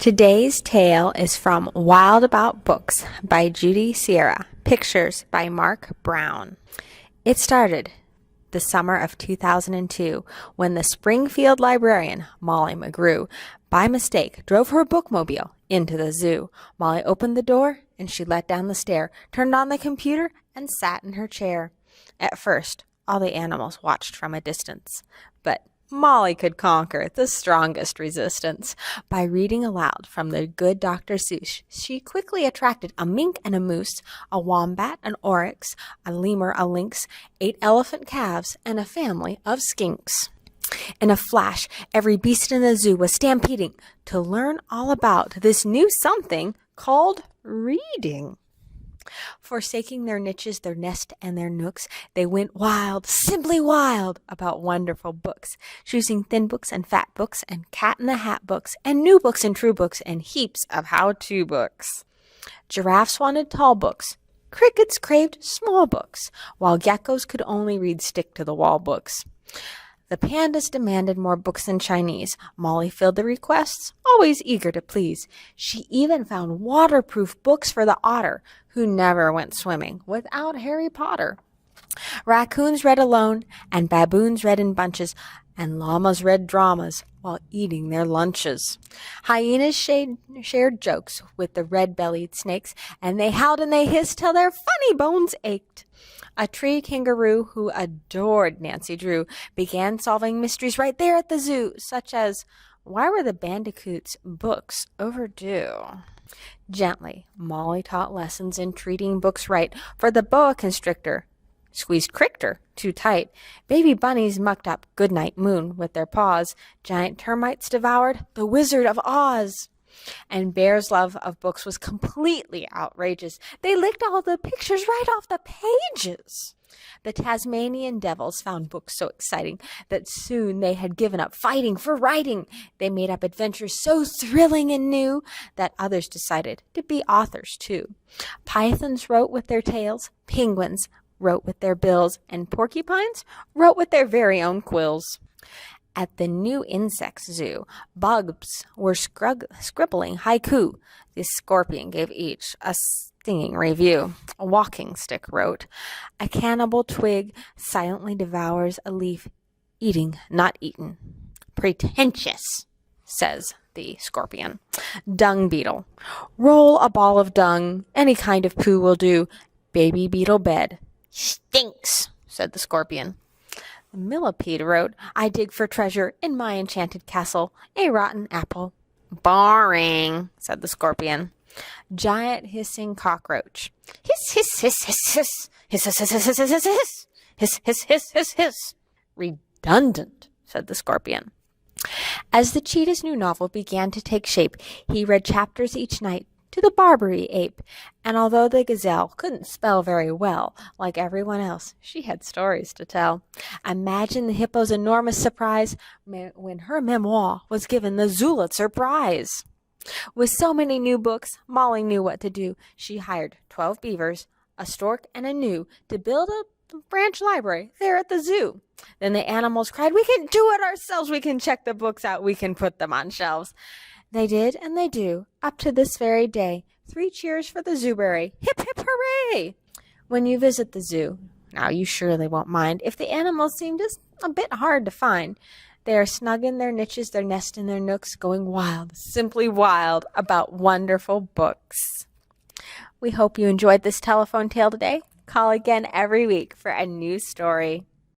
Today's tale is from Wild About Books by Judy Sierra. Pictures by Mark Brown. It started the summer of 2002 when the Springfield librarian, Molly McGrew, by mistake drove her bookmobile into the zoo. Molly opened the door and she let down the stair, turned on the computer, and sat in her chair. At first, all the animals watched from a distance, but Molly could conquer the strongest resistance. By reading aloud from the good Dr. Seuss, she quickly attracted a mink and a moose, a wombat, an oryx, a lemur, a lynx, 8 elephant calves, and a family of skinks. In a flash, every beast in the zoo was stampeding to learn all about this new something called reading. Forsaking their niches, their nest, and their nooks, they went wild, simply wild, about wonderful books, choosing thin books and fat books and cat in the hat books and new books and true books and heaps of how-to books. Giraffes wanted tall books. Crickets craved small books, while geckos could only read stick-to-the-wall books. The pandas demanded more books than Chinese. Molly filled the requests, always eager to please. She even found waterproof books for the otter, who never went swimming without Harry Potter. Raccoons read alone, and baboons read in bunches, and llamas read dramas while eating their lunches. Hyenas shared jokes with the red-bellied snakes, and they howled and they hissed till their funny bones ached. A tree kangaroo who adored Nancy Drew began solving mysteries right there at the zoo, such as, why were the bandicoots' books overdue? Gently, Molly taught lessons in treating books right, for the boa constrictor squeezed Crichter too tight. Baby bunnies mucked up Goodnight Moon with their paws. Giant termites devoured The Wizard of Oz. And Bear's love of books was completely outrageous. They licked all the pictures right off the pages. The Tasmanian devils found books so exciting that soon they had given up fighting for writing. They made up adventures so thrilling and new that others decided to be authors too. Pythons wrote with their tails, penguins wrote with their bills, and porcupines wrote with their very own quills. At the new insect zoo, bugs were scribbling haiku. The scorpion gave each a stinging review. A walking stick wrote, a cannibal twig silently devours a leaf, eating, not eaten. Pretentious, says the scorpion. Dung beetle, roll a ball of dung, any kind of poo will do. Baby beetle bed, stinks, said the scorpion. The millipede wrote, I dig for treasure in my enchanted castle, a rotten apple. Boring, said the scorpion. Giant hissing cockroach. Hiss, hiss, hiss, hiss, hiss. Hiss, hiss, hiss, hiss, hiss, hiss, hiss. Hiss, hiss, hiss, hiss, hiss. Redundant, said the scorpion. As the cheetah's new novel began to take shape, he read chapters each night to the Barbary ape, and although the gazelle couldn't spell very well, like everyone else, she had stories to tell. Imagine the hippo's enormous surprise when her memoir was given the Zulitzer Prize. With so many new books, Molly knew what to do. She hired 12 beavers, a stork, and a gnu to build a branch library there at the zoo. Then the animals cried, we can do it ourselves, we can check the books out, we can put them on shelves. They did, and they do, up to this very day. 3 cheers for the zooberry. Hip, hip, hooray! When you visit the zoo, now you surely won't mind if the animals seem just a bit hard to find. They are snug in their niches, their nest in their nooks, going wild, simply wild, about wonderful books. We hope you enjoyed this telephone tale today. Call again every week for a new story.